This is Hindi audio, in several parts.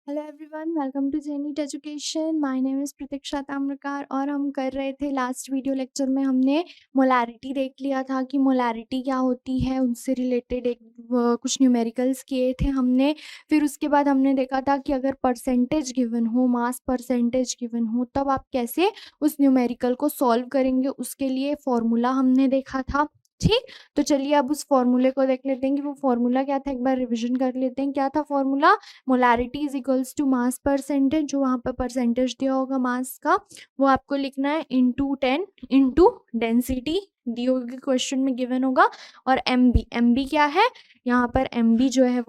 हेलो एवरीवन, वेलकम टू जेनिट education. My name is Pratiksha Tamrakar और हम कर रहे थे लास्ट वीडियो लेक्चर में हमने मोलारिटी देख लिया था कि मोलारिटी क्या होती है, उनसे रिलेटेड कुछ न्यूमेरिकल्स किए थे हमने। फिर उसके बाद हमने देखा था कि अगर परसेंटेज गिवन हो, मास परसेंटेज गिवन हो, तब आप कैसे उस न्यूमेरिकल को सॉल्व करेंगे, उसके लिए फॉर्मूला हमने देखा था। ठीक, तो चलिए अब उस फॉर्मूले को देख लेते हैं कि वो फॉर्मूला क्या था। एक बार रिविजन कर लेते हैं। क्या था formula? Molarity is equals to mass percentage, जो वहाँ पर परसेंटेज दिया होगा मास का वो आपको लिखना है इंटू 10 इंटू डेंसिटी दी होगी, क्वेश्चन में गिवन होगा। और एम बी क्या है यहाँ पर? एम बी जो है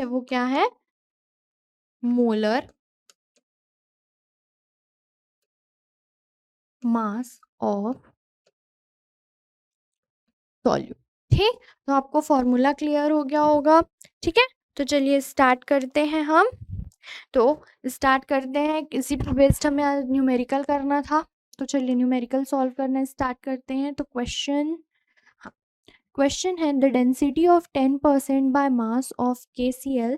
वो क्या है? Molar mass of solute. ठीक, तो आपको फॉर्मूला क्लियर हो गया होगा। ठीक है, तो चलिए स्टार्ट करते हैं हम। तो स्टार्ट करते हैं, इसी पे बेस्ड हमें न्यूमेरिकल करना था, तो चलिए न्यूमेरिकल सॉल्व करना स्टार्ट करते हैं। तो क्वेश्चन, हाँ, क्वेश्चन है the density of 10% by mass of KCl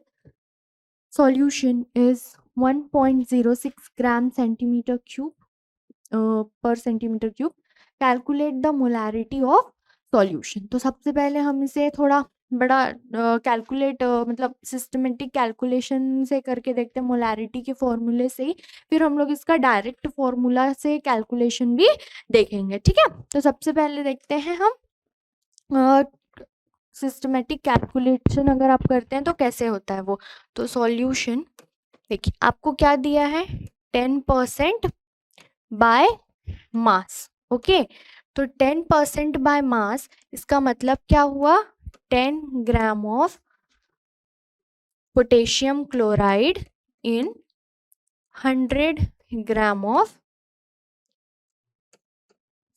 solution is 1.06 gram centimetre cube per centimetre cube. Calculate the molarity of solution. तो सबसे पहले हम इसे थोड़ा बड़ा कैलकुलेट मतलब सिस्टमेटिक कैलकुलेशन से करके देखते हैं, मोलारिटी के फॉर्मूले से ही। फिर हम लोग इसका डायरेक्ट फॉर्मूला से कैलकुलेशन भी देखेंगे। ठीक है, तो सबसे पहले देखते हैं हम सिस्टमेटिक कैलकुलेशन अगर आप करते हैं तो कैसे होता है वो। तो सॉल्यूशन देखिए, आपको क्या दिया है? 10% बाय मास। ओके, तो 10% बाय मास, इसका मतलब क्या हुआ? 10 gram of potassium chloride in 100 gram of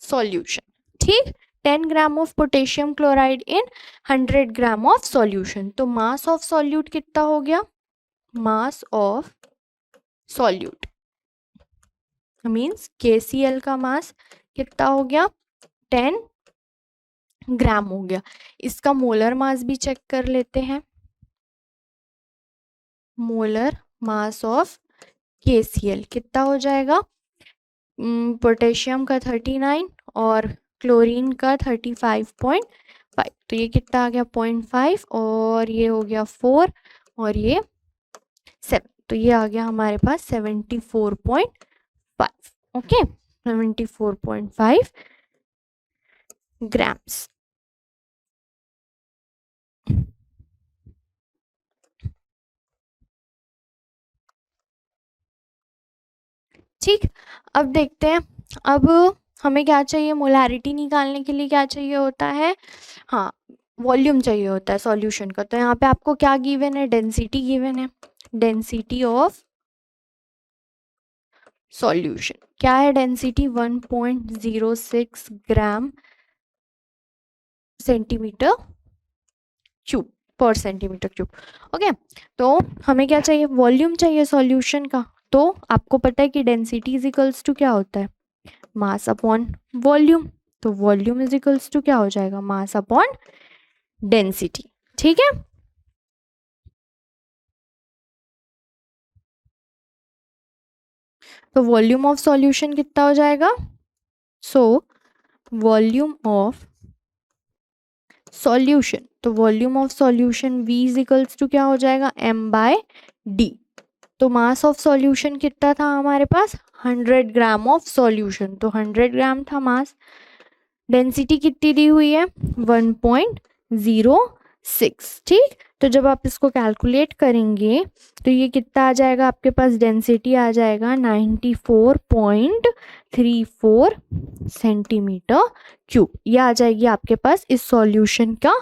solution. ठीक, 10 gram of potassium chloride in 100 gram of solution. तो मास ऑफ सॉल्यूट कितना हो गया? मास ऑफ सॉल्यूट मीन्स KCl का मास कितना हो गया? 10 ग्राम हो गया। इसका मोलर मास भी चेक कर लेते हैं। मोलर मास ऑफ KCl कितना हो जाएगा? पोटेशियम का 39 और क्लोरीन का 35.5, तो ये कितना आ गया? 0.5 और ये हो गया 4 और ये 7, तो ये आ गया हमारे पास 74.5। Okay, 74.5 grams. ठीक, अब देखते हैं। अब हमें क्या चाहिए? मोलारिटी निकालने के लिए क्या चाहिए होता है? हाँ, वॉल्यूम चाहिए होता है सॉल्यूशन का। तो यहाँ पे आपको क्या गिवन है? डेंसिटी गिवन है। डेंसिटी ऑफ सॉल्यूशन क्या है? Density 1.06 gram centimetre cube per centimetre cube. Okay, तो हमें क्या चाहिए? वॉल्यूम चाहिए सॉल्यूशन का। तो आपको पता है कि डेंसिटी इज इक्वल्स टू क्या होता है? Mass upon volume. तो वॉल्यूम इज इक्वल्स टू क्या हो जाएगा? Mass upon density. ठीक है, तो वॉल्यूम ऑफ सॉल्यूशन कितना हो जाएगा? सो वॉल्यूम ऑफ सॉल्यूशन, तो volume of solution V is equals to क्या हो जाएगा? M/D। तो मास ऑफ सॉल्यूशन कितना था हमारे पास? 100 ग्राम ऑफ सॉल्यूशन, तो 100 ग्राम था मास। डेंसिटी कितनी दी हुई है? 1.06। ठीक, तो जब आप इसको कैलकुलेट करेंगे तो ये कितना आ जाएगा आपके पास? डेंसिटी आ जाएगा 94.34 सेंटीमीटर क्यूब। ये आ जाएगी आपके पास, इस सॉल्यूशन का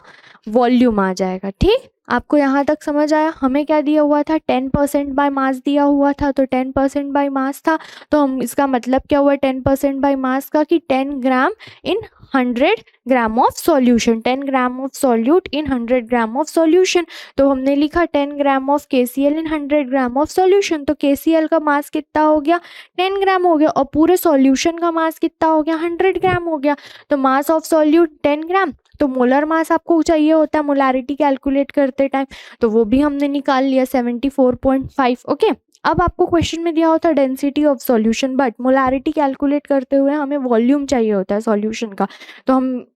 वॉल्यूम आ जाएगा। ठीक, आपको यहाँ तक समझ आया? हमें क्या दिया हुआ था? 10% बाय मास दिया हुआ था, तो 10% बाय मास था, तो हम इसका मतलब क्या हुआ 10% बाय मास का? कि 10 ग्राम इन 100 gram of solution. 10 gram of solute in 100 gram of solution. तो हमने लिखा 10 gram of KCl in 100 gram of solution. तो KCl का मास कितना हो गया? 10 ग्राम हो गया, और पूरे सॉल्यूशन का मास कितना हो गया? 100 ग्राम हो गया। तो मास ऑफ सॉल्यूट 10 ग्राम, तो मोलर मास आपको चाहिए होता है मोलारिटी कैलकुलेट करते टाइम, तो वो भी हमने निकाल लिया 74.5। ओके, अब आपको क्वेश्चन में दिया होता है density of solution, but molarity calculate करते हुए हमें वॉल्यूम चाहिए होता है सॉल्यूशन का, तो हम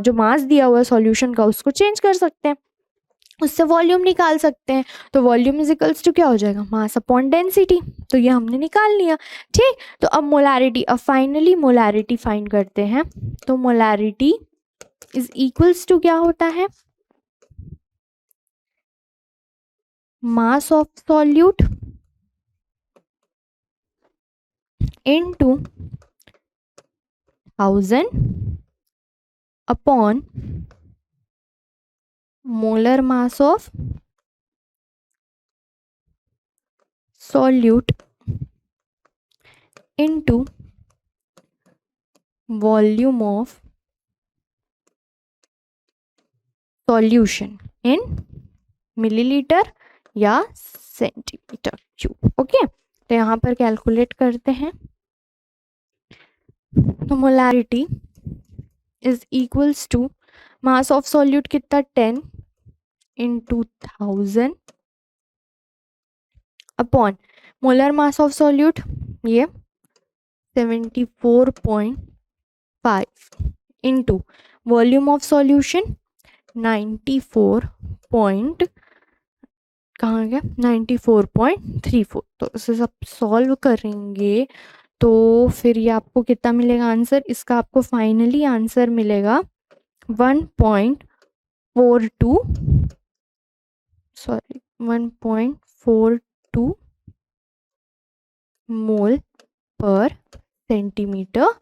जो मास दिया हुआ है सॉल्यूशन का उसको चेंज कर सकते हैं, उससे वॉल्यूम निकाल सकते हैं। तो वॉल्यूम इज इक्वल्स टू क्या हो जाएगा, मास अपॉन डेंसिटी, तो ये हमने निकाल लिया। ठीक, तो अब मोलारिटी, अब फाइनली मोलारिटी फाइंड करते हैं। तो मोलारिटी इज इक्वल्स टू क्या होता है, mass of solute into 1000 upon molar mass of solute into volume of solution in millilitre या सेंटीमीटर क्यूब। ओके, तो यहाँ पर कैलकुलेट करते हैं। तो molarity is equals to mass of solute कितना 10 into 1000 upon molar mass of solute ये 74.5 into volume of solution 94 point कहाँ गया 94.34। तो इसे सब सॉल्व करेंगे तो फिर ये आपको कितना मिलेगा आंसर, इसका आपको फाइनली आंसर मिलेगा 1.42 मोल पर सेंटीमीटर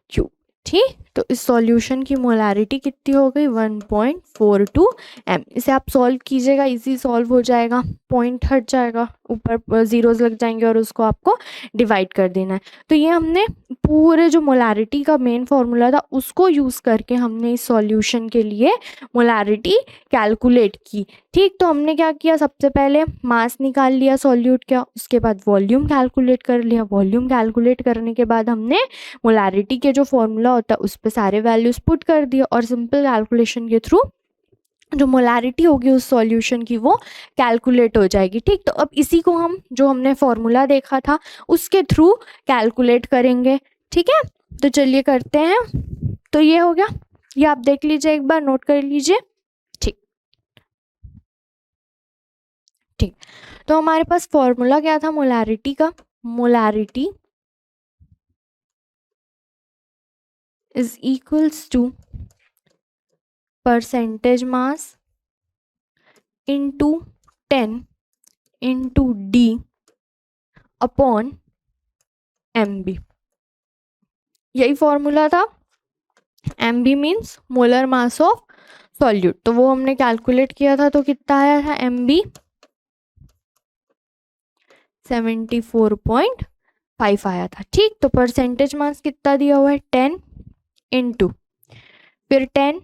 क्यूब। ठीक, तो इस सॉल्यूशन की मोलारिटी कितनी हो गई 1.42 m। इसे आप सॉल्व कीजिएगा, इजी सॉल्व हो जाएगा, पॉइंट हट जाएगा, ऊपर जीरोस लग जाएंगे और उसको आपको डिवाइड कर देना है। तो ये हमने पूरे जो मोलारिटी का मेन फॉर्मूला था उसको यूज़ करके हमने इस सॉल्यूशन के लिए मोलारिटी कैलकुलेट की। ठीक, तो हमने क्या किया, सबसे पहले मास निकाल लिया सॉल्यूट का, उसके बाद वॉल्यूम कैलकुलेट कर लिया, वॉल्यूम कैलकुलेट करने के बाद हमने मोलारिटी के जो फॉर्मूला होता है उस पर सारे वैल्यूज पुट कर दिए और सिंपल कैलकुलेशन के थ्रू जो मोलारिटी होगी उस सॉल्यूशन की वो कैलकुलेट हो जाएगी। ठीक, तो अब इसी को हम जो हमने फॉर्मूला देखा था उसके थ्रू कैलकुलेट करेंगे। ठीक है, तो चलिए करते हैं। तो ये हो गया, ये आप देख लीजिए, एक बार नोट कर लीजिए। ठीक ठीक, तो हमारे पास फॉर्मूला क्या था मोलारिटी का, molarity is equals to percentage mass into 10 into D upon MB। यही फॉर्मूला था। MB means molar mass of solute, तो वो हमने कैलकुलेट किया था, तो कितना आया था MB 74.5 आया था। ठीक, तो परसेंटेज मास कितना दिया हुआ है 10 इंटू फिर 10,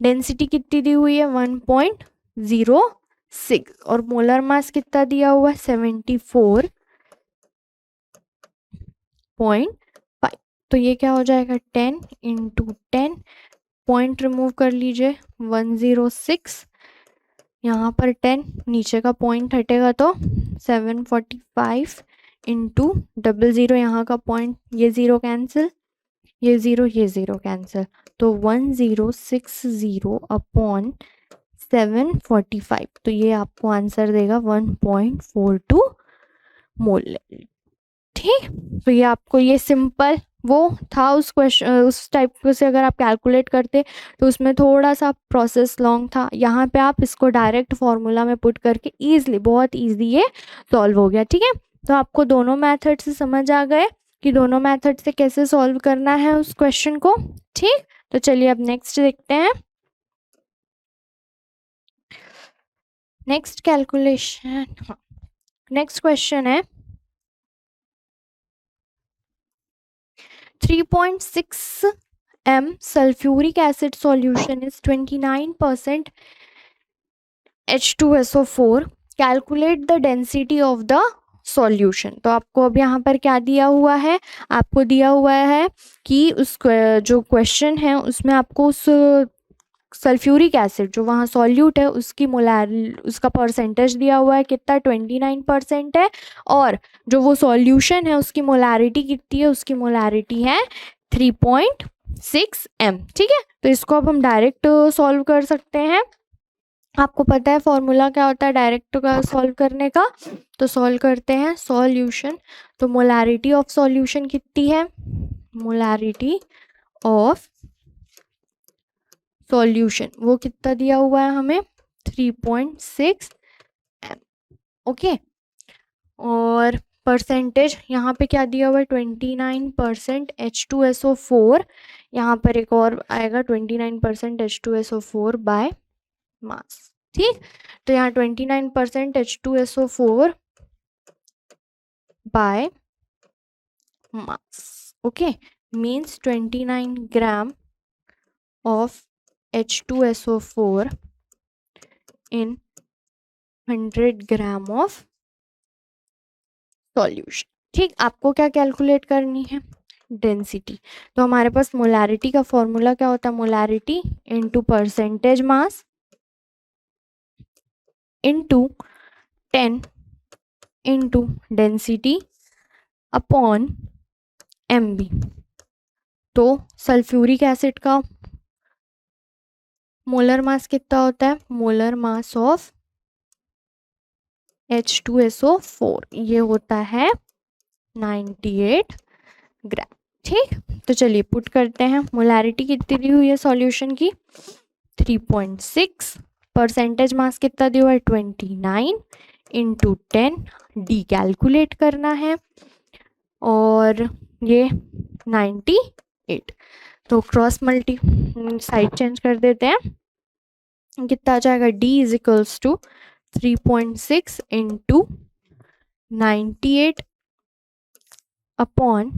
डेंसिटी कितनी दी हुई है 1.06 और मोलर मास कितना दिया हुआ है 74.5। तो ये क्या हो जाएगा 10 इंटू 10, पॉइंट रिमूव कर लीजिए 106, यहाँ पर 10 नीचे का पॉइंट हटेगा तो 745 इंटू 00, यहाँ का पॉइंट ये ज़ीरो कैंसिल, ये ज़ीरो कैंसिल, तो 1060 अपॉन 745, तो ये आपको आंसर देगा 1.42 मोल। ठीक, तो ये आपको ये सिंपल वो था उस क्वेश्चन, उस टाइप से अगर आप कैलकुलेट करते तो उसमें थोड़ा सा प्रोसेस लॉन्ग था। यहाँ पे आप इसको डायरेक्ट फॉर्मूला में पुट करके ईजिली, बहुत ईजी ये सॉल्व हो गया। ठीक है, तो आपको दोनों मेथड से समझ आ गए कि दोनों मेथड से कैसे सॉल्व करना है उस क्वेश्चन को। ठीक, तो चलिए अब नेक्स्ट देखते हैं। नेक्स्ट कैलकुलेशन, नेक्स्ट क्वेश्चन है 3.6 m sulfuric acid solution is 29% H2SO4. Calculate the density of the solution. तो आपको अब यहाँ पर क्या दिया हुआ है, आपको दिया हुआ है कि उस जो क्वेश्चन है उसमें आपको उस सल्फ्यूरिक एसिड जो वहाँ सॉल्यूट है उसकी उसका परसेंटेज दिया हुआ है कितना, 29% है, और जो वो सॉल्यूशन है उसकी मोलारिटी कितनी है, उसकी मोलारिटी है 3.6 m। ठीक है, तो इसको अब हम डायरेक्ट सॉल्व कर सकते हैं। आपको पता है फॉर्मूला क्या होता है डायरेक्ट का सॉल्व करने का, तो सॉल्व करते हैं सॉल्यूशन। तो मोलारिटी ऑफ सॉल्यूशन कितनी है, मोलारिटी ऑफ सॉल्यूशन वो कितना दिया हुआ है हमें, 3.6 m। ओके, और परसेंटेज यहाँ पे क्या दिया हुआ है, 29% H2SO4। यहाँ पर एक और आएगा 29% H2SO4 बाय मास। ठीक, तो यहाँ 29% H2SO4 by mass. Okay, means 29 gram of H2SO4 in 100 gram of solution. ठीक, आपको क्या कैलकुलेट करनी है, डेंसिटी। तो हमारे पास मोलारिटी का फॉर्मूला क्या होता है, molarity into percentage mass into 10 into density upon MB। तो सल्फ्यूरिक एसिड का मोलर मास कितना होता है, मोलर मास ऑफ H2SO4 ये होता है 98 ग्राम। ठीक, तो चलिए पुट करते हैं, मोलारिटी कितनी दी हुई है सॉल्यूशन की, 3.6, परसेंटेज मास कितना दिया हुआ है 29 इंटू 10, डी कैलकुलेट करना है, और ये 98। तो क्रॉस मल्टी साइड चेंज कर देते हैं, कितना आ जाएगा, D is equals to 3.6 into 98 upon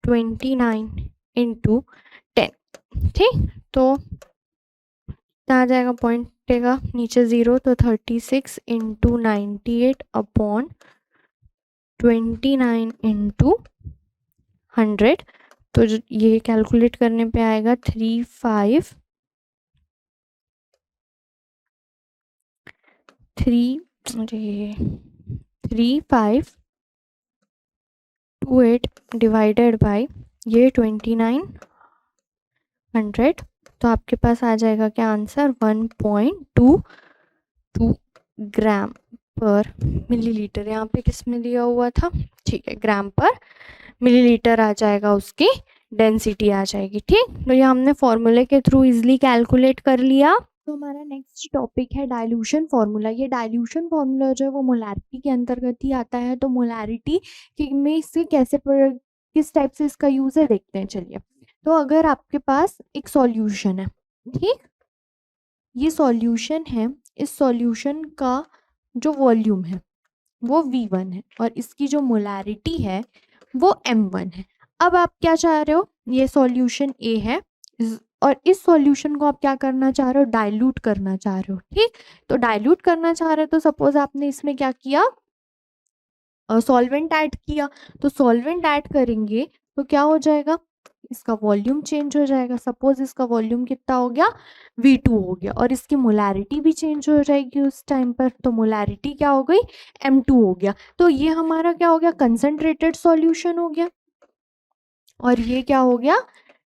29 into 10। ठीक, तो आ जाएगा पॉइंट टेगा नीचे 0, तो 36 इंटू 98 अपॉन 29 इंटू 100। तो ये कैलकुलेट करने पे आएगा 3528 डिवाइडेड बाय ये 2900। तो आपके पास आ जाएगा क्या आंसर, 1.22 ग्राम पर मिलीलीटर। यहाँ पे किस में दिया हुआ था, ठीक है, ग्राम पर मिलीलीटर आ जाएगा, उसकी डेंसिटी आ जाएगी। ठीक, तो ये हमने फॉर्मूले के थ्रू इजिली कैलकुलेट कर लिया। तो हमारा नेक्स्ट टॉपिक है डाइल्यूशन फार्मूला। ये डाइल्यूशन फार्मूला जो है वो मोलारिटी के अंतर्गत ही आता है। तो मोलारिटी में इससे कैसे किस टाइप से इसका यूज है देखते हैं। चलिए, तो अगर आपके पास एक सॉल्यूशन है, ठीक, ये सॉल्यूशन है, इस सॉल्यूशन का जो वॉल्यूम है वो V1 है और इसकी जो मोलारिटी है वो M1 है। अब आप क्या चाह रहे हो, ये सॉल्यूशन A है और इस सॉल्यूशन को आप क्या करना चाह रहे हो, डाइल्यूट करना चाह रहे हो। ठीक, तो डाइल्यूट करना चाह रहे हो तो सपोज आपने इसमें क्या किया, सॉल्वेंट ऐड किया। तो सॉल्वेंट ऐड करेंगे तो क्या हो जाएगा, इसका वॉल्यूम चेंज हो जाएगा। सपोज इसका वॉल्यूम कितना हो गया, V2 हो गया, और इसकी मोलारिटी भी चेंज हो जाएगी उस टाइम पर। तो मोलारिटी क्या हो गई, M2 हो गया। तो ये हमारा क्या हो गया, कंसंट्रेटेड सॉल्यूशन हो गया, और ये क्या हो गया,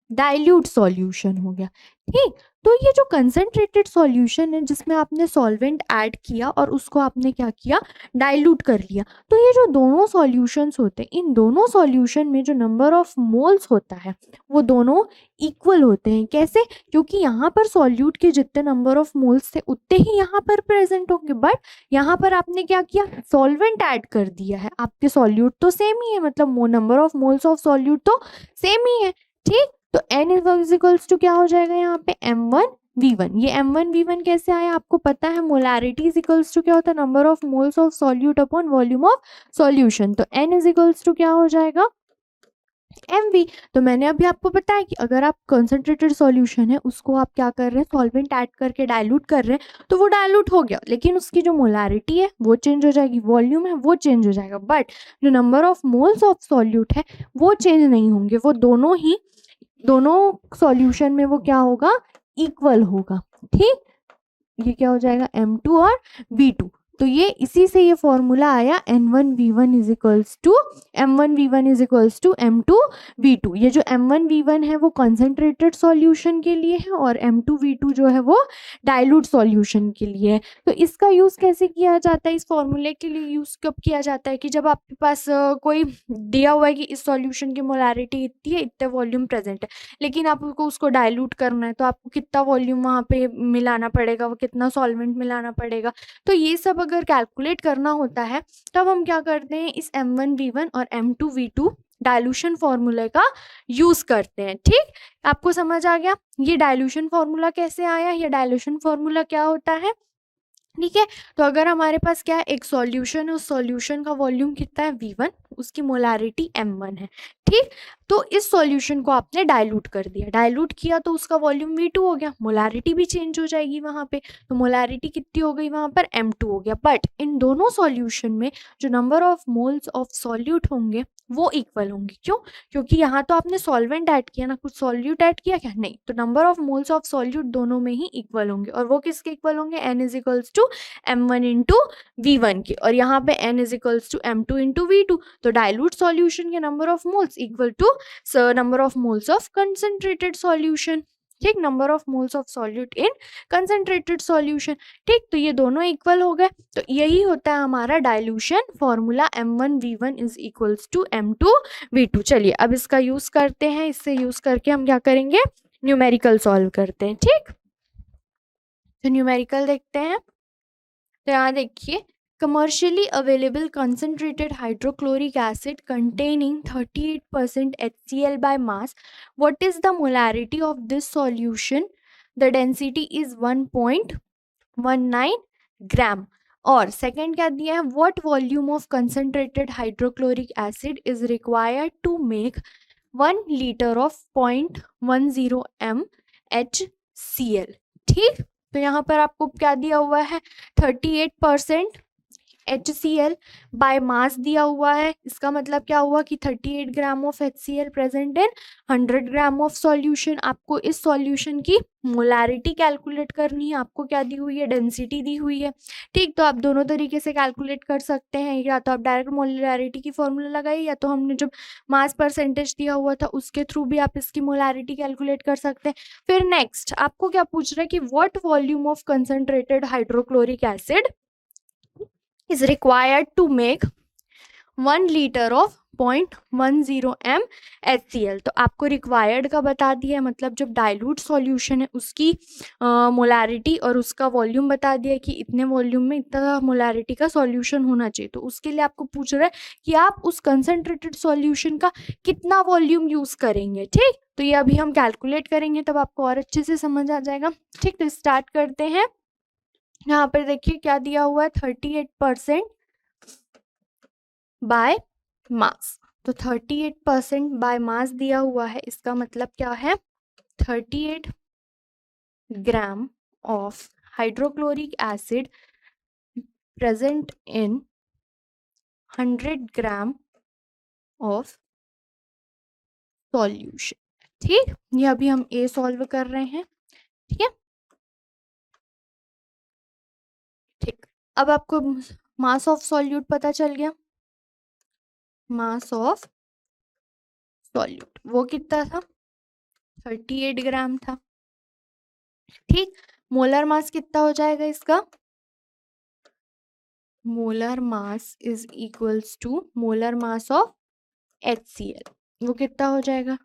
डाइल्यूट सॉल्यूशन हो गया। ठीक, तो ये जो कंसंट्रेटेड सॉल्यूशन है जिसमें आपने सॉल्वेंट ऐड किया और उसको आपने क्या किया, डाइल्यूट कर लिया। तो ये जो दोनों सॉल्यूशंस होते हैं, इन दोनों सॉल्यूशन में जो नंबर ऑफ मोल्स होता है वो दोनों इक्वल होते हैं। कैसे, क्योंकि यहाँ पर सॉल्यूट के जितने नंबर ऑफ मोल्स थे उतने ही यहाँ पर प्रेजेंट होंगे, बट यहाँ पर आपने क्या किया, सॉल्वेंट ऐड कर दिया है। आपके सॉल्यूट तो सेम ही है, मतलब number of moles of solute तो सेम ही है। ठीक, तो N इज इक्वल्स टू क्या हो जाएगा यहाँ पे, M1V1। ये M1V1 कैसे आया, आपको पता है मोलारिटी इज इक्वल्स टू क्या होता है, number of moles of solute upon volume of solution. तो N इज इक्वल्स टू क्या हो जाएगा, mv। तो मैंने अभी आपको बताया कि अगर आप कंसंट्रेटेड सॉल्यूशन है उसको आप क्या कर रहे हैं, सॉल्वेंट ऐड करके डाइल्यूट कर रहे हैं, तो वो डाइल्यूट हो गया, लेकिन उसकी जो मोलारिटी है वो चेंज हो जाएगी, वॉल्यूम है वो चेंज हो जाएगा, बट जो number of moles of solute है वो चेंज नहीं होंगे, वो दोनों सॉल्यूशन में वो क्या होगा, इक्वल होगा। ठीक, ये क्या हो जाएगा, m2 और v2। तो ये इसी से ये फॉर्मूला आया n1v1 is equals to m1v1 is equals to m2v2। ये जो m1v1 है वो कंसंट्रेटेड सॉल्यूशन के लिए है और m2v2 जो है वो डाइल्यूट सॉल्यूशन के लिए है। तो इसका यूज़ कैसे किया जाता है, इस फॉर्मूले के लिए यूज़ कब किया जाता है कि जब आपके पास कोई दिया हुआ है कि इस सॉल्यूशन की मोलारिटी इतनी है, इतना वॉल्यूम प्रेजेंट है, लेकिन आपको उसको डाइल्यूट करना है, तो आपको कितना वॉल्यूम वहाँ पे मिलाना पड़ेगा, वो कितना सॉल्वेंट मिलाना पड़ेगा। तो ये सब अगर कैलकुलेट करना होता है तब हम क्या करते हैं, इस m1v1 और m2v2 डाइल्यूशन फॉर्मूले का यूज करते हैं। ठीक, आपको समझ आ गया ये डाइल्यूशन फॉर्मूला कैसे आया, ये डाइल्यूशन फॉर्मूला क्या होता है। ठीक है, तो अगर हमारे पास क्या है, एक सॉल्यूशन है, उस सॉल्यूशन का वॉल्यूम कितना है v1, उसकी मोलारिटी m1 है। ठीक, तो इस सॉल्यूशन को आपने डाइल्यूट कर दिया, डाइल्यूट किया तो उसका वॉल्यूम v2 हो गया, मोलारिटी भी चेंज हो जाएगी वहाँ पे, तो मोलारिटी कितनी हो गई वहाँ पर, m2 हो गया। बट इन दोनों सॉल्यूशन में जो number of moles of solute होंगे वो इक्वल होंगे। क्यों, क्योंकि यहाँ तो आपने सॉल्वेंट ऐड किया ना, कुछ सॉल्यूट ऐड किया क्या, नहीं, तो number of moles of solute दोनों में ही इक्वल होंगे, और वो किसके इक्वल होंगे, n is equals to m1 into v1 के, और यहाँ पे n is equals to m2 into v2। तो डाइल्यूट सॉल्यूशन के number of moles equal to number of moles of concentrated solution. ठीक, number of moles of solute in concentrated solution. ठीक, तो ये दोनों इक्वल हो गए, तो यही होता है हमारा dilution formula m1v1 is equals to m2v2। चलिए अब इसका यूज करते हैं, इससे यूज करके हम क्या करेंगे, न्यूमेरिकल सॉल्व करते हैं। ठीक, तो न्यूमेरिकल देखते हैं। तो यहाँ देखिए, commercially available concentrated hydrochloric acid containing 38% HCl by mass. What is the molarity of this solution? The density is 1.19 gram. और सेकेंड क्या दिया है, what volume of concentrated hydrochloric acid is required to make 1 liter of 0.10 m HCl। ठीक, तो यहाँ पर आपको क्या दिया हुआ है, 38% HCl बाय मास दिया हुआ है। इसका मतलब क्या हुआ कि 38 gram of HCl present in 100 gram of solution. आपको इस सॉल्यूशन की मोलारिटी कैलकुलेट करनी है, आपको क्या दी हुई है, डेंसिटी दी हुई है। ठीक, तो आप दोनों तरीके से कैलकुलेट कर सकते हैं, या तो आप डायरेक्ट मोलारिटी की फॉर्मूला लगाइए, या तो हमने जो मास परसेंटेज दिया हुआ था उसके थ्रू भी आप इसकी मोलारिटी कैलकुलेट कर सकते हैं। फिर नेक्स्ट आपको क्या पूछ रहा है कि what volume of concentrated hydrochloric acid is required to make 1 liter of 0.10 m HCl। तो आपको रिक्वायर्ड का बता दिया, मतलब जब डाइल्यूट सॉल्यूशन है उसकी मोलारिटी और उसका वॉल्यूम बता दिया कि इतने वॉल्यूम में इतना मोलारिटी का सॉल्यूशन होना चाहिए। तो उसके लिए आपको पूछ रहा है कि आप उस कंसंट्रेटेड सॉल्यूशन का कितना वॉल्यूम यूज करेंगे। ठीक, तो ये अभी हम कैलकुलेट करेंगे, तब आपको और अच्छे से समझ आ जाएगा। ठीक, तो स्टार्ट करते हैं। यहाँ पर देखिए क्या दिया हुआ है, 38% बाय मास। तो 38% बाय मास दिया हुआ है, इसका मतलब क्या है, 38 gram of hydrochloric acid present in 100 gram of solution. ठीक, ये अभी हम ए सॉल्व कर रहे हैं। ठीक है, ठीक, अब आपको मास ऑफ सॉल्यूट पता चल गया। मास ऑफ सॉल्यूट वो कितना था, 38 ग्राम था। ठीक, मोलर मास कितना हो जाएगा इसका, molar mass is equals to molar mass of HCl, वो कितना हो जाएगा,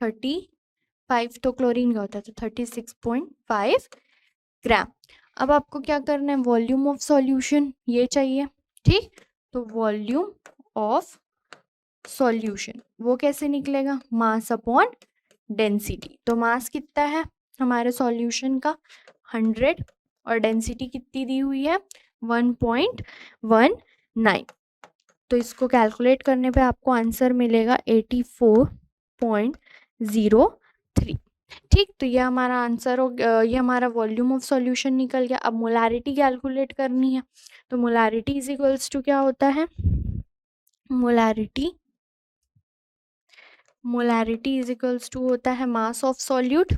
35, तो क्लोरीन का होता है तो 36.5 ग्राम। अब आपको क्या करना है, वॉल्यूम ऑफ सॉल्यूशन ये चाहिए। ठीक, तो वॉल्यूम ऑफ सॉल्यूशन वो कैसे निकलेगा, मास अपॉन डेंसिटी। तो मास कितना है हमारे सॉल्यूशन का, 100, और डेंसिटी कितनी दी हुई है, 1.19। तो इसको कैलकुलेट करने पे आपको आंसर मिलेगा 84 36.03। ठीक, तो ये हमारा आंसर हो गया, ये हमारा वॉल्यूम ऑफ सॉल्यूशन निकल गया। अब मोलारिटी कैलकुलेट करनी है, तो मोलारिटी इज इक्वल्स टू क्या होता है, मोलारिटी इज इक्वल्स टू होता है mass of solute,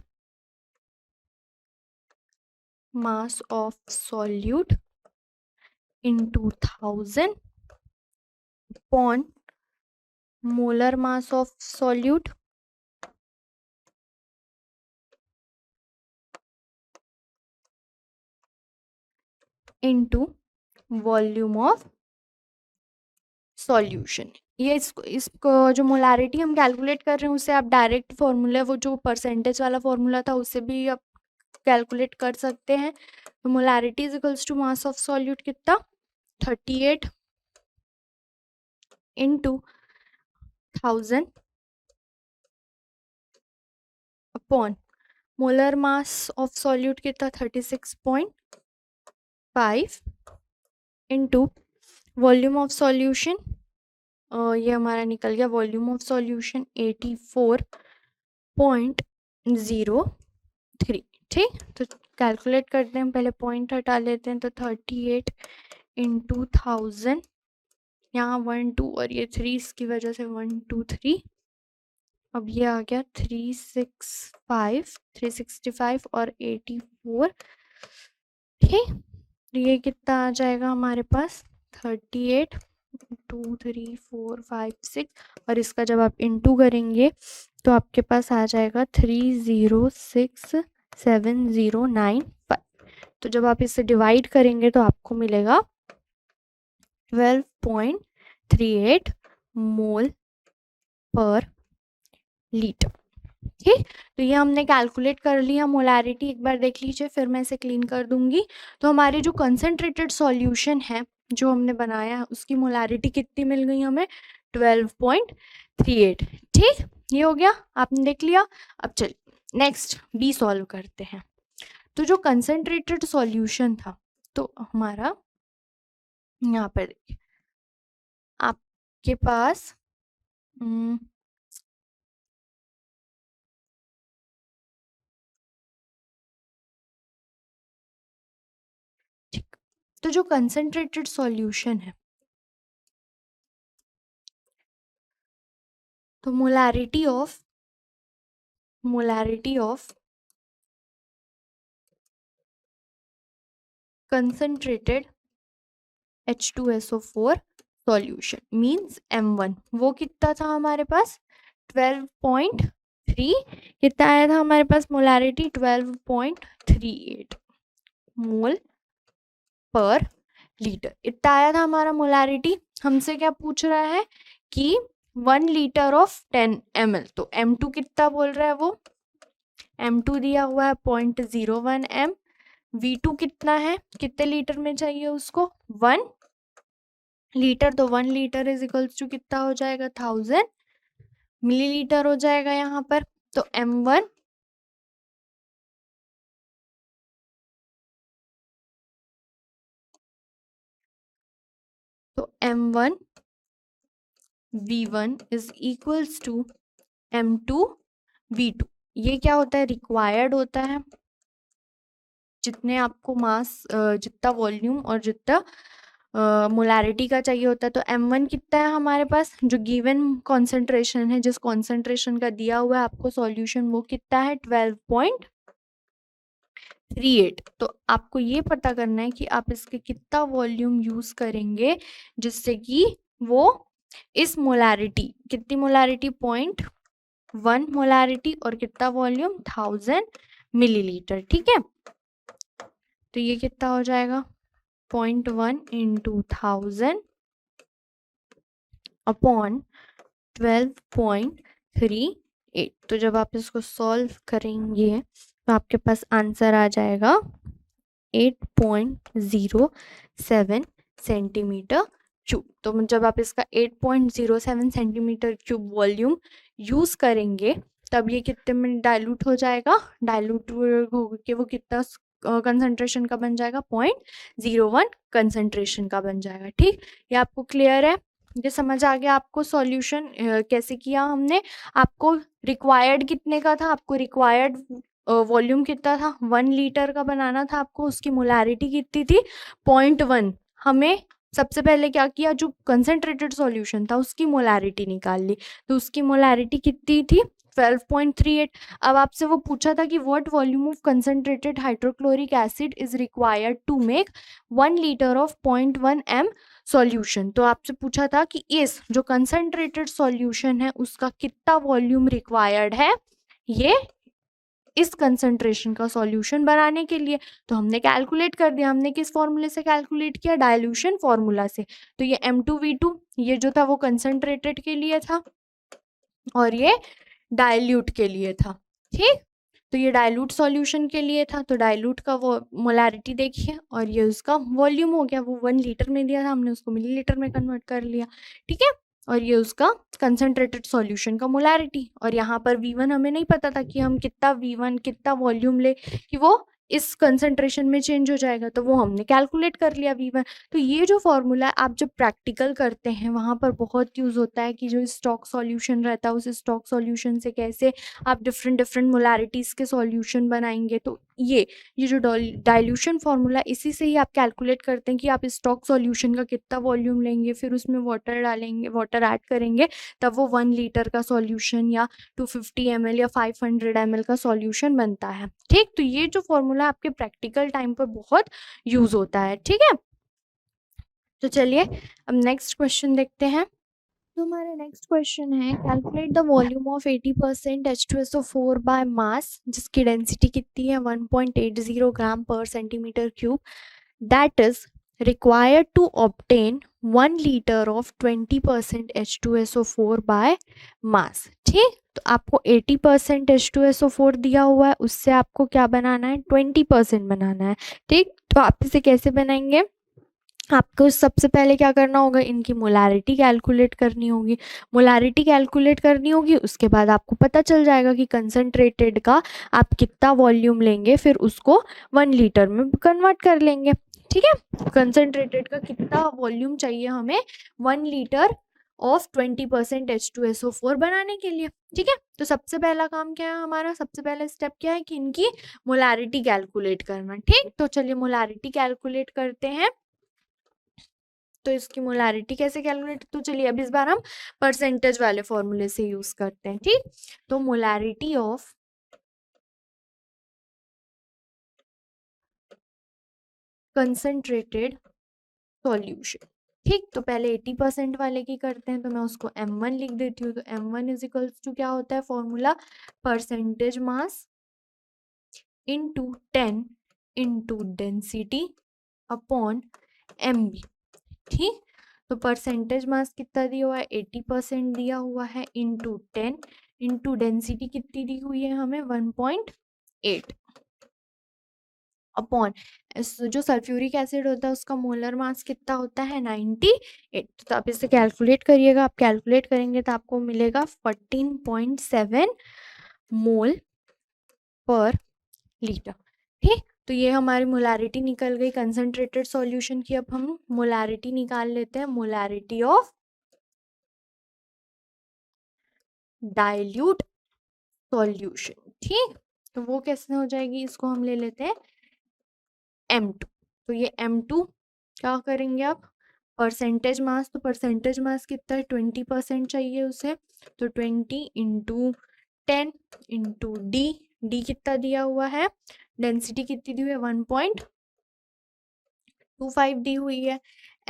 mass of solute into 1000 upon molar mass of solute into volume of solution. ये इसको जो मोलारिटी हम कैलकुलेट कर रहे हैं उससे आप डायरेक्ट फॉर्मूला, वो जो परसेंटेज वाला फॉर्मूला था उससे भी आप कैलकुलेट कर सकते हैं। तो molarity is equals to mass of solute कितना, 38 into 1000 upon molar mass of solute कितना 36.5 इंटू वॉल्यूम ऑफ सॉल्यूशन, ये हमारा निकल गया वॉल्यूम ऑफ सॉल्यूशन 84.03। ठीक, तो कैलकुलेट करते हैं, पहले पॉइंट हटा लेते हैं, तो 38 into 1000, यहाँ 1 2 और ये 3 इसकी वजह से 1 2 3, अब ये आ गया 365 और 84। ठीक, ये कितना आ जाएगा हमारे पास 38 2 3 4 5 6, और इसका जब आप इंटू करेंगे तो आपके पास आ जाएगा 306709.5। तो जब आप इसे डिवाइड करेंगे तो आपको मिलेगा 12.38 मोल पर लीटर। ठीक, तो ये हमने कैलकुलेट कर लिया मोलारिटी, एक बार देख लीजिए, फिर मैं इसे क्लीन कर दूंगी। तो हमारी जो कंसंट्रेटेड सॉल्यूशन है जो हमने बनाया है उसकी मोलारिटी कितनी मिल गई हमें, 12.38। ठीक, ये हो गया, आपने देख लिया। अब चलिए नेक्स्ट बी सॉल्व करते हैं। तो जो कंसंट्रेटेड सॉल्यूशन था, तो हमारा यहाँ पर देखिए आपके पास ठीक, तो जो कंसंट्रेटेड सॉल्यूशन है, तो molarity of concentrated H2SO4 solution means M1, वो कितना था हमारे पास 12.3, कितना आया था हमारे पास मोलारिटी 12.38 मोल पर लीटर, इतना आया था हमारा मोलारिटी। हमसे क्या पूछ रहा है कि 1 लीटर ऑफ 10 ml, तो M2 कितना बोल रहा है, वो M2 दिया हुआ है 0.01 m, V2 कितना है, कितने लीटर में चाहिए उसको 1 लीटर, तो 1 लीटर इज इक्वल्स टू कितना हो जाएगा 1000 मिलीलीटर हो जाएगा यहाँ पर। तो M1 V1 is equals to M2 V2। ये क्या होता है, रिक्वायर्ड होता है, जितने आपको मास, जितना वॉल्यूम और जितना मोलारिटी का चाहिए होता है। तो M1 कितना है हमारे पास, जो गिवन कॉन्सेंट्रेशन है, जिस कॉन्सेंट्रेशन का दिया हुआ है आपको सॉल्यूशन, वो कितना है 12.38। तो आपको ये पता करना है कि आप इसके कितना वॉल्यूम यूज करेंगे जिससे कि वो इस मोलारिटी, कितनी मोलारिटी 0.1 मोलारिटी और कितना वॉल्यूम 1000 मिलीलीटर। ठीक है, तो ये कितना हो जाएगा 0.1 into 1000 अपॉन 12.38। तो जब आप इसको सॉल्व करेंगे तो आपके पास आंसर आ जाएगा 8.07 सेंटीमीटर क्यूब। तो जब आप इसका 8.07 सेंटीमीटर क्यूब वॉल्यूम यूज करेंगे तब ये कितने में डाइल्यूट हो जाएगा, डाइल्यूट होके वो कितना कंसंट्रेशन का बन जाएगा 0.01 कंसंट्रेशन का बन जाएगा। ठीक, ये आपको क्लियर है, ये समझ आ गया आपको सॉल्यूशन कैसे किया हमने। आपको रिक्वायर्ड कितने का था, आपको रिक्वायर्ड वॉल्यूम कितना था, 1 लीटर का बनाना था आपको, उसकी मोलैरिटी कितनी थी 0.1। हमें सबसे पहले क्या किया, जो कंसंट्रेटेड सॉल्यूशन था उसकी मोलैरिटी निकाल ली, तो उसकी मोलैरिटी कितनी थी 12.38। अब आपसे वो पूछा था कि what volume of concentrated hydrochloric acid is required to make 1 litre of 0.1 m solution. तो आपसे पूछा था कि इस जो कंसंट्रेटेड सॉल्यूशन है उसका कितना वॉल्यूम रिक्वायर्ड है ये इस कंसंट्रेशन का सॉल्यूशन बनाने के लिए। तो हमने कैलकुलेट कर दिया, हमने किस फॉर्मूले से कैलकुलेट किया, डाइल्यूशन फॉर्मूला से। तो ये M2V2 ये जो था वो कंसंट्रेटेड के लिए था और ये डाइल्यूट के लिए था। ठीक, तो ये डाइल्यूट सॉल्यूशन के लिए था, तो डाइल्यूट का वो मोलैरिटी देखिए और ये उसका वॉल्यूम हो गया, वो 1 लीटर में दिया था, हमने उसको मिलीलीटर में कन्वर्ट कर लिया। ठीक है, और ये उसका कंसंट्रेटेड सॉल्यूशन का मोलैरिटी। और यहाँ पर V1 हमें नहीं पता था कि हम कितना V1 कितना वॉल्यूम ले कि वो इस कंसंट्रेशन में चेंज हो जाएगा, तो वो हमने कैलकुलेट कर लिया V1। तो ये जो फॉर्मूला है आप जब प्रैक्टिकल करते हैं वहाँ पर बहुत यूज़ होता है कि जो स्टॉक सॉल्यूशन रहता है उस स्टॉक सॉल्यूशन से कैसे आप डिफरेंट डिफरेंट मोलैरिटीज़ के सॉल्यूशन बनाएंगे। तो ये जो डाइल्यूशन फार्मूला इसी से ही आप कैलकुलेट करते हैं कि आप स्टॉक सॉल्यूशन का कितना वॉल्यूम लेंगे, फिर उसमें वाटर डालेंगे, वाटर ऐड करेंगे, तब वो 1 लीटर का सॉल्यूशन या 250 ml या 500 ml का सॉल्यूशन बनता है। ठीक, तो ये जो फॉर्मूला आपके प्रैक्टिकल टाइम पर बहुत यूज होता है। ठीक है, तो चलिए अब नेक्स्ट क्वेश्चन देखते हैं। तो हमारा नेक्स्ट क्वेश्चन है calculate the volume of 80% H2SO4 by mass, जिसकी डेंसिटी कितनी है 1.80 ग्राम पर centimetre cube, that is required to obtain 1 litre of 20% H2SO4 by mass. ठीक, तो आपको 80% H2SO4 दिया हुआ है, उससे आपको क्या बनाना है 20% बनाना है। ठीक, तो आप इसे कैसे बनाएंगे, आपको सबसे पहले क्या करना होगा, इनकी मोलैरिटी कैलकुलेट करनी होगी। मोलैरिटी कैलकुलेट करनी होगी, उसके बाद आपको पता चल जाएगा कि कंसंट्रेटेड का आप कितना वॉल्यूम लेंगे, फिर उसको 1 लीटर में कन्वर्ट कर लेंगे। ठीक है, कंसंट्रेटेड का कितना वॉल्यूम चाहिए हमें 1 लीटर ऑफ 20% H2SO4 बनाने के लिए। ठीक है, तो सबसे पहला काम क्या है हमारा, सबसे पहला स्टेप क्या है कि इनकी मोलैरिटी कैलकुलेट करना। ठीक, तो चलिए मोलैरिटी कैलकुलेट करते हैं। तो इसकी मोलैरिटी कैसे कैलकुलेट, तो चलिए अब इस बार हम परसेंटेज वाले फॉर्मूले से यूज करते हैं। ठीक, तो मोलैरिटी ऑफ कंसंट्रेटेड सॉल्यूशन। ठीक, तो पहले 80% वाले की करते हैं, तो मैं उसको M1 लिख देती हूँ। तो M1 इज इक्वल्स टू क्या होता है formula, percentage mass into 10 into density upon MB। ठीक, तो परसेंटेज मास कितना दिया हुआ है 80% दिया हुआ है, इंटू 10 इंटू डेंसिटी कितनी दी हुई है हमें 1.8 अपॉन जो सल्फ्यूरिक एसिड होता है उसका मोलर मास कितना होता है 98। तो आप इसे कैलकुलेट करिएगा, आप कैलकुलेट करेंगे तो आपको मिलेगा 14.7 मोल पर लीटर। ठीक, तो ये हमारी मोलैरिटी निकल गई कंसंट्रेटेड सॉल्यूशन की। अब हम मोलैरिटी निकाल लेते हैं, मोलैरिटी ऑफ डाइल्यूट सॉल्यूशन। ठीक, तो वो कैसे हो जाएगी, इसको हम ले लेते हैं M2। तो ये M2 क्या करेंगे आप, परसेंटेज मास, तो परसेंटेज मास कितना है 20% चाहिए उसे, तो 20 इंटू 10 इंटू डी कितना दिया हुआ है, डेंसिटी कितनी दी हुई है 1.25 दी हुई है।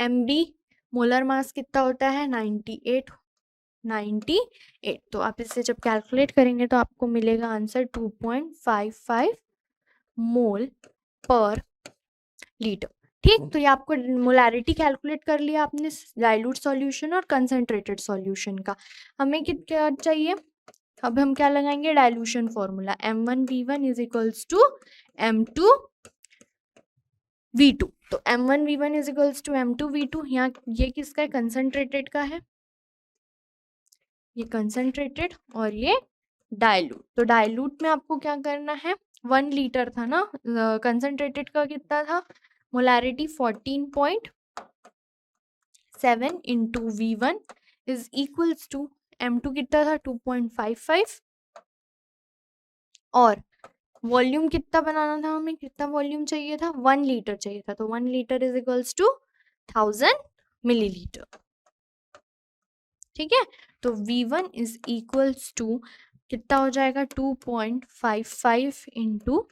MB मोलर मास कितना होता है 98। तो आप इससे जब कैलकुलेट करेंगे तो आपको मिलेगा आंसर 2.55 मोल पर लीटर। ठीक, तो ये आपको मोलैरिटी कैलकुलेट कर लिया आपने डाइल्यूट सॉल्यूशन और कंसंट्रेटेड सॉल्यूशन का। हमें कितना चाहिए, अब हम क्या लगाएंगे dilution formula, M1V1 is equals to M2V2। तो M1V1 is equals to M2V2, यहाँ ये किसका है कंसंट्रेटेड का है, ये कंसंट्रेटेड और ये डाइल्यूट। तो डाइल्यूट में आपको क्या करना है 1 लीटर था ना, कंसंट्रेटेड का कितना था molarity 7 into V1 is equals to M2 कितना था 2.55 और वॉल्यूम कितना बनाना था हमें, कितना वॉल्यूम चाहिए था 1 लीटर चाहिए था, तो 1 litre is equals to 1000 millilitre. ठीक है, तो V1 इज इक्वल्स टू कितना हो जाएगा 2.55 इंटू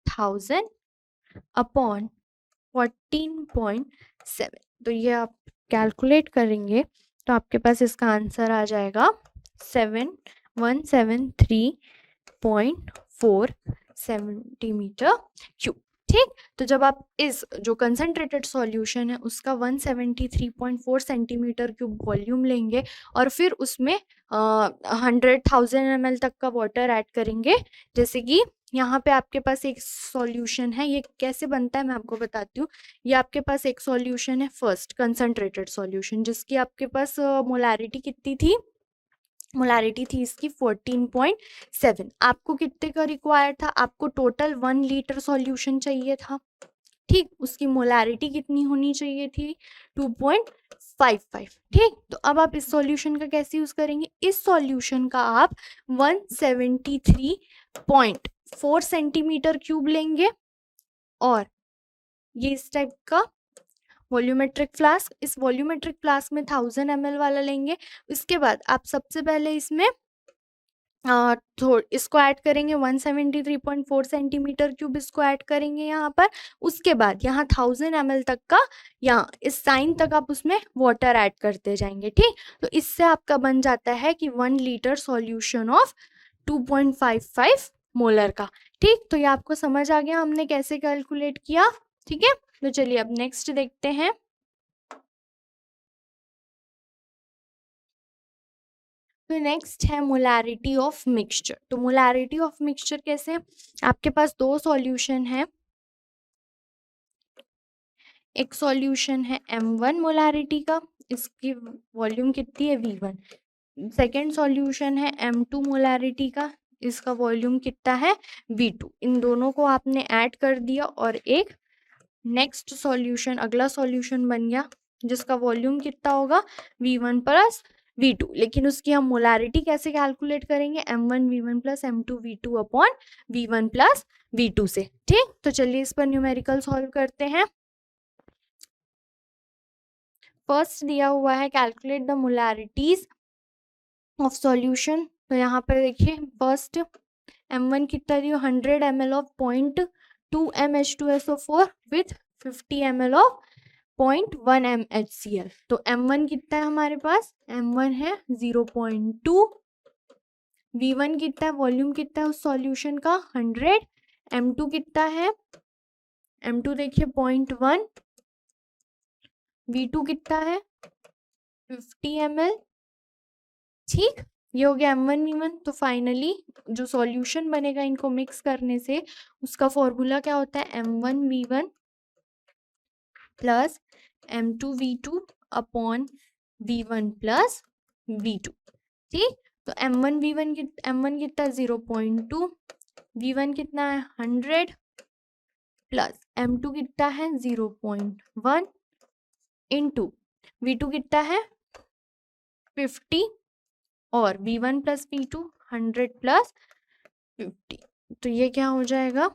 1000 अपॉन 14.7। तो ये आप कैलकुलेट करेंगे तो आपके पास इसका आंसर आ जाएगा 7173.4 सेंटीमीटर क्यूब। ठीक, तो जब आप इस जो कंसंट्रेटेड सॉल्यूशन है उसका 173.4 सेंटीमीटर क्यूब वॉल्यूम लेंगे और फिर उसमें 100,000 ml तक का वाटर ऐड करेंगे, जैसे कि यहाँ पे आपके पास एक सॉल्यूशन है, ये कैसे बनता है मैं आपको बताती हूँ। ये आपके पास एक सॉल्यूशन है फर्स्ट कंसंट्रेटेड सॉल्यूशन, जिसकी आपके पास मोलैरिटी कितनी थी, मोलैरिटी थी इसकी 14.7। आपको कितने का रिक्वायर था, आपको टोटल 1 लीटर सॉल्यूशन चाहिए था। ठीक, उसकी मोलैरिटी कितनी होनी चाहिए थी 2.55। ठीक, तो अब आप इस सॉल्यूशन का कैसे यूज करेंगे, इस सॉल्यूशन का आप 173.4 सेंटीमीटर क्यूब लेंगे और ये इस टाइप का वॉल्यूमेट्रिक फ्लास्क, इस वॉल्यूमेट्रिक फ्लास्क में 1000 ml वाला लेंगे। इसके बाद आप सबसे पहले इसमें इसको ऐड करेंगे 173.4 सेंटीमीटर क्यूब, इसको ऐड करेंगे यहाँ पर। उसके बाद यहाँ 1000 ml तक का, यहाँ इस साइन तक आप उसमें वाटर ऐड करते जाएंगे। ठीक, तो इससे आपका बन जाता है कि 1 लीटर सॉल्यूशन ऑफ 2.55 मोलर का। ठीक, तो ये आपको समझ आ गया हमने कैसे कैलकुलेट किया। ठीक है, तो चलिए अब नेक्स्ट देखते हैं। तो नेक्स्ट है मोलैरिटी ऑफ मिक्सचर। तो मोलैरिटी ऑफ मिक्सचर कैसे, आपके पास दो सॉल्यूशन है, एक सॉल्यूशन है M1 मोलैरिटी का, इसकी वॉल्यूम कितनी है V1। सेकेंड सॉल्यूशन है M2 मोलैरिटी का, इसका वॉल्यूम कितना है V2। इन दोनों को आपने ऐड कर दिया और एक नेक्स्ट सॉल्यूशन, अगला सॉल्यूशन बन गया जिसका वॉल्यूम कितना होगा V1 प्लस V2। लेकिन उसकी हम मोलैरिटी कैसे कैलकुलेट करेंगे, M1 V1 plus M2 V2 upon V1 plus V2 से। ठीक, तो चलिए इस पर न्यूमेरिकल सॉल्व करते हैं। फर्स्ट दिया हुआ है कैलकुलेट द मोलैरिटीज ऑफ सॉल्यूशन। तो यहाँ पर देखिए फर्स्ट M1 कितना दिया 100 ml of 0.2 MH2SO4 with 50 ml of 0.1 MHCl। तो M1 कितना है हमारे पास, M1 है 0.2, V1 कितना है, वॉल्यूम कितना है उस सॉल्यूशन का 100, M2 कितना है, M2 देखिए 0.1, V2 कितना है 50 ml। ठीक, ये हो गया M1 V1। तो फाइनली जो सॉल्यूशन बनेगा इनको मिक्स करने से उसका फॉर्मूला क्या होता है M1 V1 plus M2 V2 upon V1 plus V2। ठीक, तो M1 V1 M1 कितना 0.2, V1 कितना है 100 प्लस M2 कितना है 0.1 इंटू V2 कितना है 50 और V1 प्लस V2 100 प्लस 50। तो ये क्या हो जाएगा,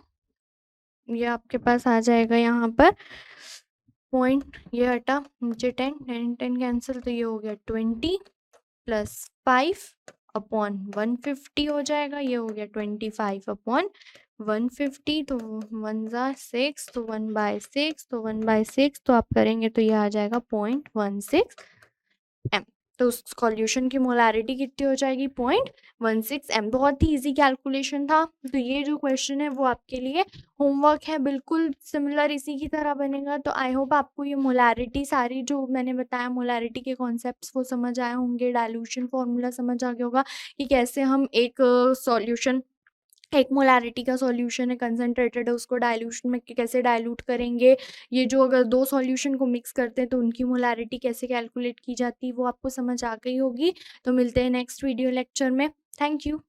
ये आपके पास आ जाएगा यहाँ पर पॉइंट, ये हटा नीचे 10 कैंसिल, तो ये हो गया 20 प्लस 5 अपॉन 150 हो जाएगा, ये हो गया 25 अपॉन 150। तो 1 ज़ा 6, तो 1/6, तो 1/6 तो आप करेंगे तो ये आ जाएगा 0.16 m। तो उस सॉल्यूशन की मोलैरिटी कितनी हो जाएगी 0.16 m। बहुत ही इजी कैलकुलेशन था। तो ये जो क्वेश्चन है वो आपके लिए होमवर्क है, बिल्कुल सिमिलर इसी की तरह बनेगा। तो आई होप आपको ये मोलैरिटी सारी जो मैंने बताया मोलैरिटी के कॉन्सेप्ट्स वो समझ आए होंगे, डाइल्यूशन फॉर्मूला समझ आ गया होगा कि कैसे हम एक सॉल्यूशन, एक मोलैरिटी का सॉल्यूशन है कंसंट्रेटेड है उसको डाइल्यूशन में कैसे डाइल्यूट करेंगे, ये जो अगर दो सॉल्यूशन को मिक्स करते हैं तो उनकी मोलैरिटी कैसे कैलकुलेट की जाती है वो आपको समझ आ गई होगी। तो मिलते हैं नेक्स्ट वीडियो लेक्चर में। Thank you.